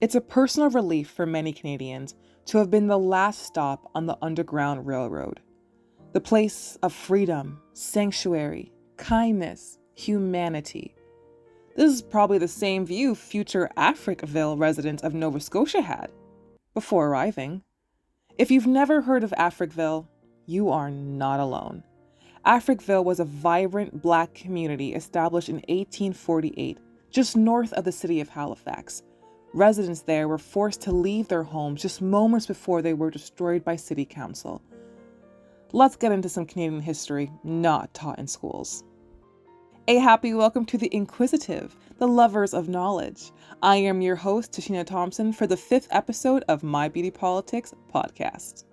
It's a personal relief for many Canadians to have been the last stop on the Underground Railroad. The place of freedom, sanctuary, kindness, humanity. This is probably the same view future Africville residents of Nova Scotia had before arriving. If you've never heard of Africville, you are not alone. Africville was a vibrant Black community established in 1848, just north of the city of Halifax. Residents there were forced to leave their homes just moments before they were destroyed by City Council. Let's get into some Canadian history not taught in schools. A happy welcome to the inquisitive, the lovers of knowledge. I am your host, Tashina Thompson, for the 5th episode of My Beauty Politics podcast.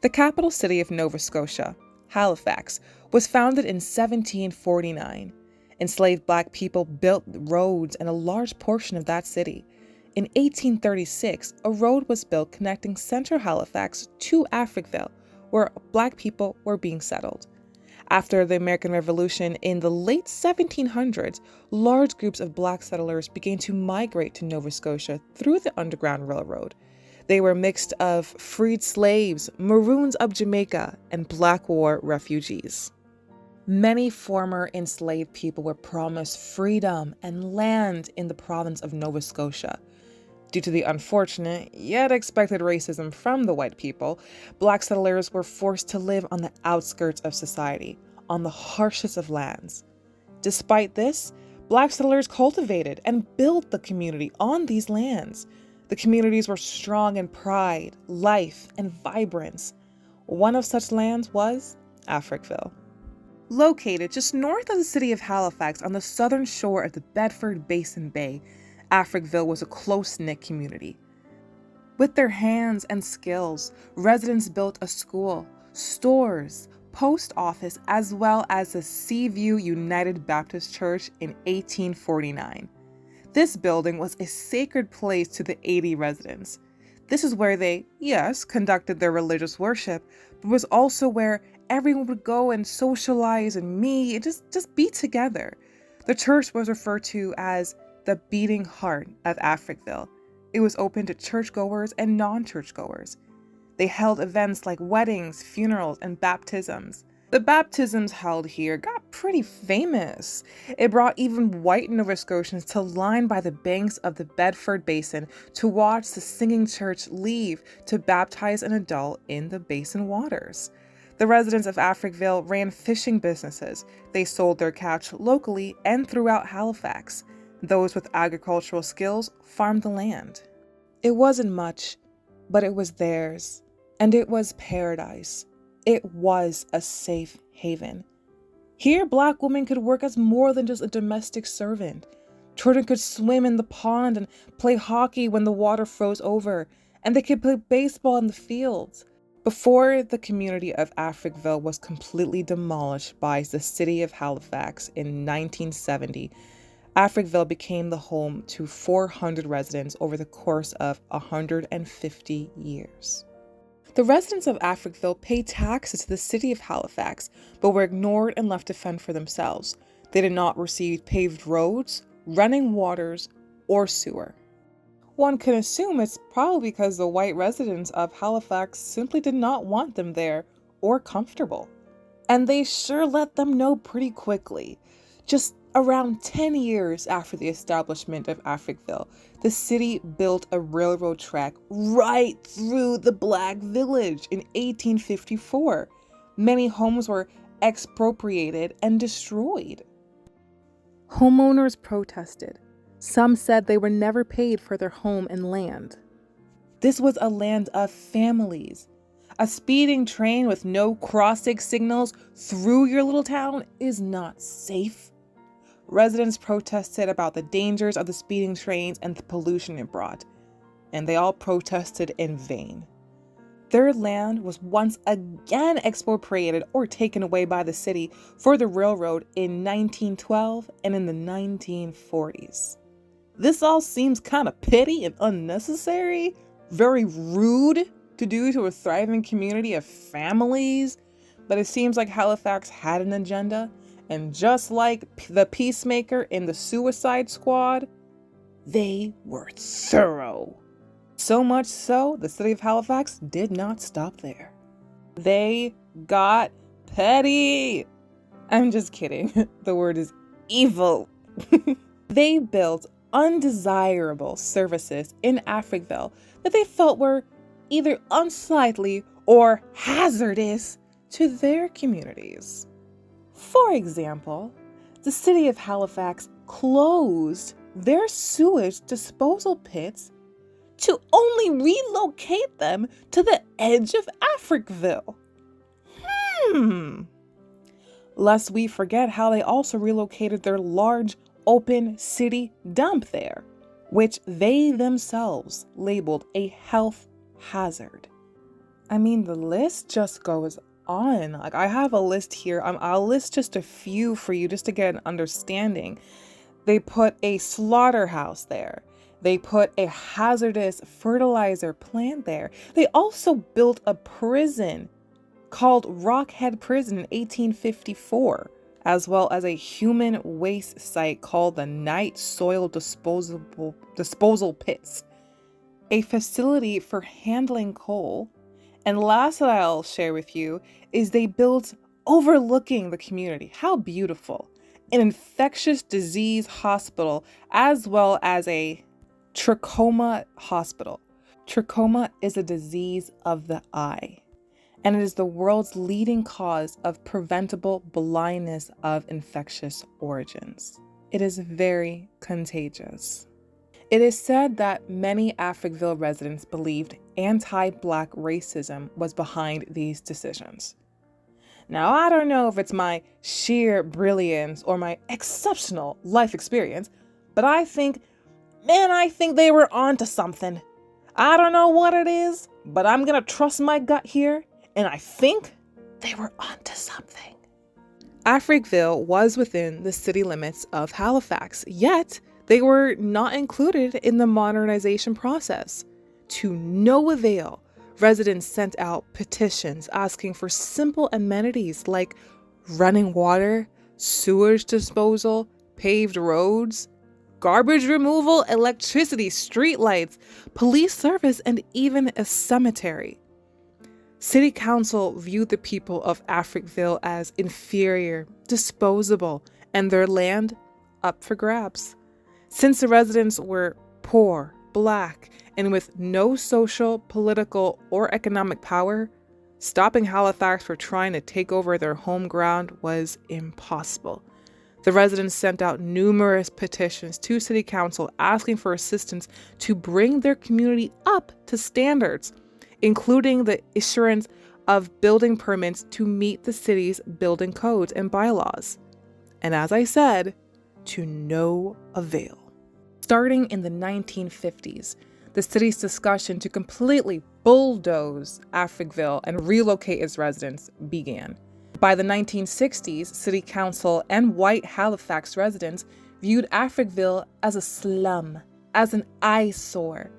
The capital city of Nova Scotia, Halifax, was founded in 1749. Enslaved Black people built roads in a large portion of that city. In 1836, a road was built connecting central Halifax to Africville, where Black people were being settled. After the American Revolution in the late 1700s, large groups of Black settlers began to migrate to Nova Scotia through the Underground Railroad. They were mixed of freed slaves, Maroons of Jamaica, and Black War refugees. Many former enslaved people were promised freedom and land in the province of Nova Scotia. Due to the unfortunate, yet expected racism from the white people, Black settlers were forced to live on the outskirts of society, on the harshest of lands. Despite this, Black settlers cultivated and built the community on these lands. The communities were strong in pride, life, and vibrance. One of such lands was Africville. Located just north of the city of Halifax on the southern shore of the Bedford Basin Bay, Africville was a close-knit community. With their hands and skills, residents built a school, stores, post office, as well as the Seaview United Baptist Church in 1849. This building was a sacred place to the 80 residents. This is where they, yes, conducted their religious worship, but was also where everyone would go and socialize and meet, just be together. The church was referred to as the beating heart of Africville. It was open to churchgoers and non-churchgoers. They held events like weddings, funerals, and baptisms. The baptisms held here got pretty famous. It brought even white Nova Scotians to line by the banks of the Bedford Basin to watch the singing church leave to baptize an adult in the basin waters. The residents of Africville ran fishing businesses. They sold their catch locally and throughout Halifax. Those with agricultural skills farmed the land. It wasn't much, but it was theirs, and it was paradise. It was a safe haven. Here, Black women could work as more than just a domestic servant. Children could swim in the pond and play hockey when the water froze over, and they could play baseball in the fields. Before the community of Africville was completely demolished by the city of Halifax in 1970, Africville became the home to 400 residents over the course of 150 years. The residents of Africville paid taxes to the city of Halifax, but were ignored and left to fend for themselves. They did not receive paved roads, running waters, or sewer. One can assume it's probably because the white residents of Halifax simply did not want them there or comfortable. And they sure let them know pretty quickly. Just around 10 years after the establishment of Africville, the city built a railroad track right through the Black Village in 1854. Many homes were expropriated and destroyed. Homeowners protested. Some said they were never paid for their home and land. This was a land of families. A speeding train with no crossing signals through your little town is not safe. Residents protested about the dangers of the speeding trains and the pollution it brought, and they all protested in vain. Their land was once again expropriated or taken away by the city for the railroad in 1912 and in the 1940s. This all seems kind of petty and unnecessary, very rude to do to a thriving community of families, but it seems like Halifax had an agenda. And just like the peacemaker in the Suicide Squad, They were thorough. So much so, the city of Halifax did not stop there. They got petty. I'm just kidding. The word is evil. They built undesirable services in Africville that they felt were either unsightly or hazardous to their communities. For example, the city of Halifax closed their sewage disposal pits to only relocate them to the edge of Africville. Lest we forget how they also relocated their large open city dump there, which they themselves labeled a health hazard. I mean, the list just goes on. Like, I have a list here. I'll list just a few for you just to get an understanding. They put a slaughterhouse there. They put a hazardous fertilizer plant there. They also built a prison called Rockhead Prison in 1854, as well as a human waste site called the Night Soil Disposal Pits, a facility for handling coal. And last that I'll share with you is they built overlooking the community. How beautiful. An infectious disease hospital, as well as a trachoma hospital. Trachoma is a disease of the eye, and it is the world's leading cause of preventable blindness of infectious origins. It is very contagious. It is said that many Africville residents believed anti-Black racism was behind these decisions. Now, I don't know if it's my sheer brilliance or my exceptional life experience, but I think they were onto something. I don't know what it is, but I'm gonna trust my gut here, and I think they were onto something. Africville was within the city limits of Halifax, yet they were not included in the modernization process. To no avail, residents sent out petitions asking for simple amenities like running water, sewage disposal, paved roads, garbage removal, electricity, streetlights, police service, and even a cemetery. City Council viewed the people of Africville as inferior, disposable, and their land up for grabs. Since the residents were poor, Black, and with no social, political, or economic power, stopping Halifax from trying to take over their home ground was impossible. The residents sent out numerous petitions to City Council asking for assistance to bring their community up to standards, including the issuance of building permits to meet the city's building codes and bylaws. And as I said, to no avail. Starting in the 1950s, the city's discussion to completely bulldoze Africville and relocate its residents began. By the 1960s, City Council and white Halifax residents viewed Africville as a slum, as an eyesore.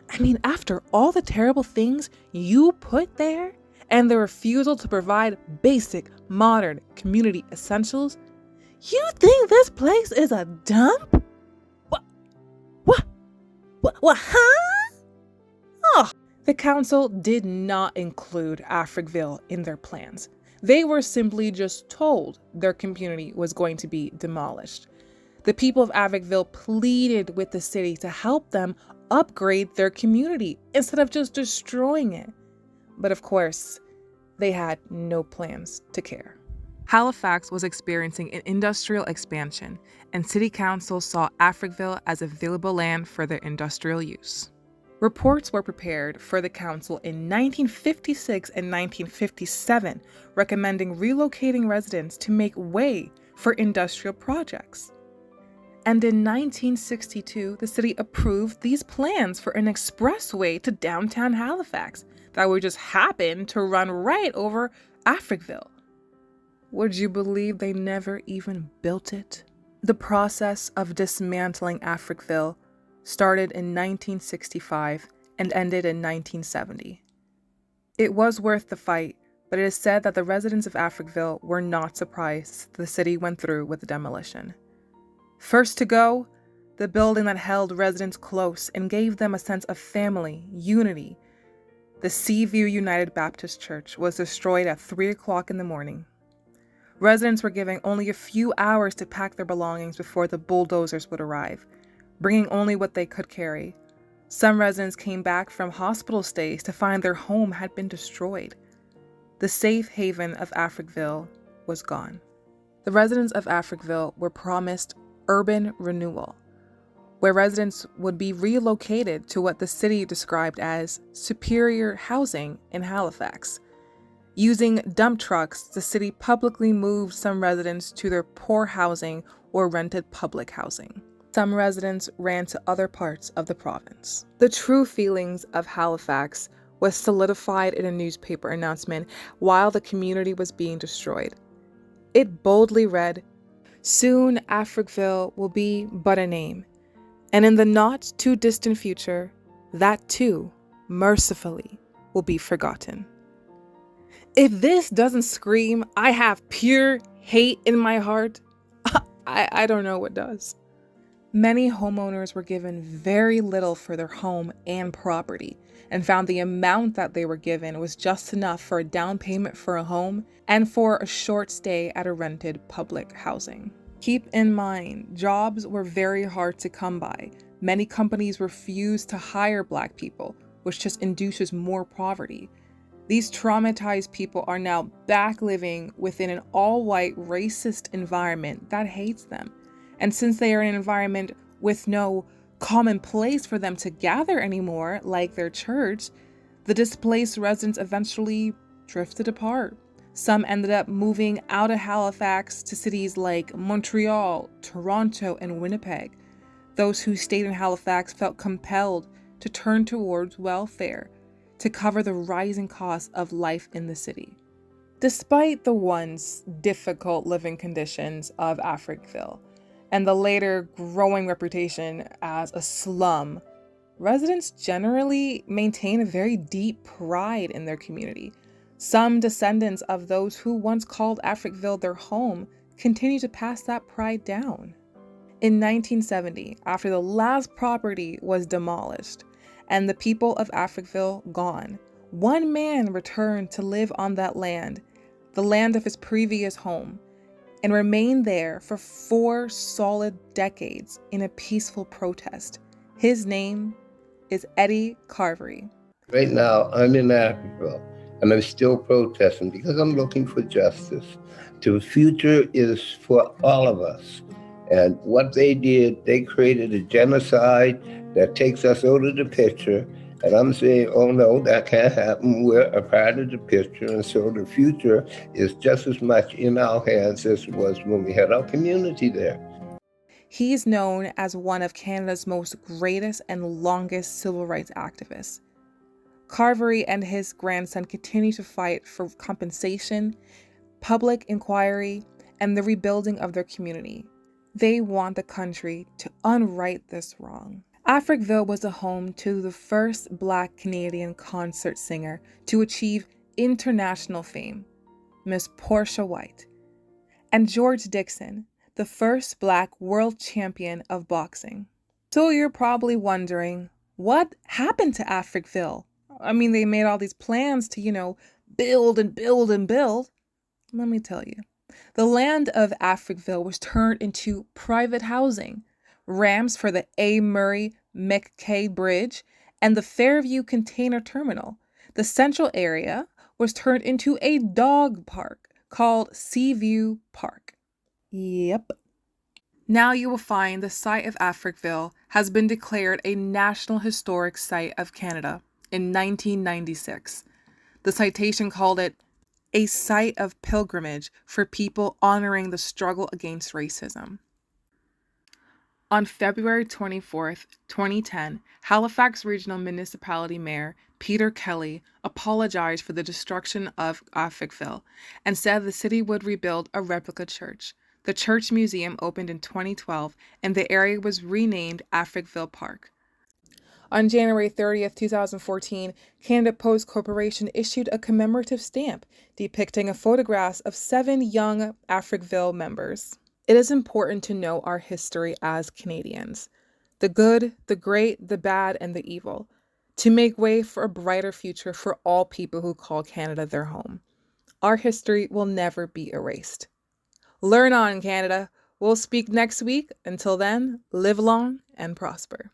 I mean, after all the terrible things you put there and the refusal to provide basic, modern community essentials, you think this place is a dump? What, huh? Oh. The council did not include Africville in their plans. They were simply just told their community was going to be demolished. The people of Africville pleaded with the city to help them upgrade their community instead of just destroying it. But of course, they had no plans to care. Halifax was experiencing an industrial expansion, and City Council saw Africville as available land for their industrial use. Reports were prepared for the council in 1956 and 1957, recommending relocating residents to make way for industrial projects. And in 1962, the city approved these plans for an expressway to downtown Halifax that would just happen to run right over Africville. Would you believe they never even built it? The process of dismantling Africville started in 1965 and ended in 1970. It was worth the fight, but it is said that the residents of Africville were not surprised the city went through with the demolition. First to go, the building that held residents close and gave them a sense of family, unity. The Seaview United Baptist Church was destroyed at 3 o'clock in the morning. Residents were given only a few hours to pack their belongings before the bulldozers would arrive, bringing only what they could carry. Some residents came back from hospital stays to find their home had been destroyed. The safe haven of Africville was gone. The residents of Africville were promised urban renewal, where residents would be relocated to what the city described as superior housing in Halifax. Using dump trucks, the city publicly moved some residents to their poor housing or rented public housing. Some residents ran to other parts of the province. The true feelings of Halifax was solidified in a newspaper announcement while the community was being destroyed. It boldly read, "Soon Africville will be but a name, and in the not too distant future, that too, mercifully, will be forgotten." If this doesn't scream, "I have pure hate in my heart," I don't know what does. Many homeowners were given very little for their home and property, and found the amount that they were given was just enough for a down payment for a home and for a short stay at a rented public housing. Keep in mind, jobs were very hard to come by. Many companies refused to hire Black people, which just induces more poverty. These traumatized people are now back living within an all-white racist environment that hates them. And since they are in an environment with no common place for them to gather anymore, like their church, the displaced residents eventually drifted apart. Some ended up moving out of Halifax to cities like Montreal, Toronto, and Winnipeg. Those who stayed in Halifax felt compelled to turn towards welfare to cover the rising costs of life in the city. Despite the once difficult living conditions of Africville and the later growing reputation as a slum, residents generally maintain a very deep pride in their community. Some descendants of those who once called Africville their home continue to pass that pride down. In 1970, after the last property was demolished and the people of Africville gone, one man returned to live on that land, the land of his previous home, and remained there for 4 solid decades in a peaceful protest. His name is Eddie Carvery. Right now, I'm in Africa, and I'm still protesting because I'm looking for justice. The future is for all of us. And what they did, they created a genocide that takes us out of the picture. And I'm saying, oh no, that can't happen. We're a part of the picture. And so the future is just as much in our hands as it was when we had our community there. He's known as one of Canada's most greatest and longest civil rights activists. Carvery and his grandson continue to fight for compensation, public inquiry, and the rebuilding of their community. They want the country to unright this wrong. Africville was the home to the first Black Canadian concert singer to achieve international fame, Miss Portia White, and George Dixon, the first Black world champion of boxing. So you're probably wondering, what happened to Africville? I mean, they made all these plans to, build and build and build. Let me tell you. The land of Africville was turned into private housing, ramps for the A. Murray McKay Bridge, and the Fairview Container Terminal. The central area was turned into a dog park called Seaview Park. Yep. Now you will find the site of Africville has been declared a National Historic Site of Canada in 1996. The citation called it a site of pilgrimage for people honoring the struggle against racism. On February 24th, 2010, Halifax Regional Municipality Mayor Peter Kelly apologized for the destruction of Africville and said the city would rebuild a replica church. The church museum opened in 2012 and the area was renamed Africville Park. On January 30th, 2014, Canada Post Corporation issued a commemorative stamp depicting a photograph of 7 young Africville members. It is important to know our history as Canadians. the good, the great, the bad, and the evil, to make way for a brighter future for all people who call Canada their home. Our history will never be erased. Learn on, Canada. We'll speak next week. Until then, live long and prosper.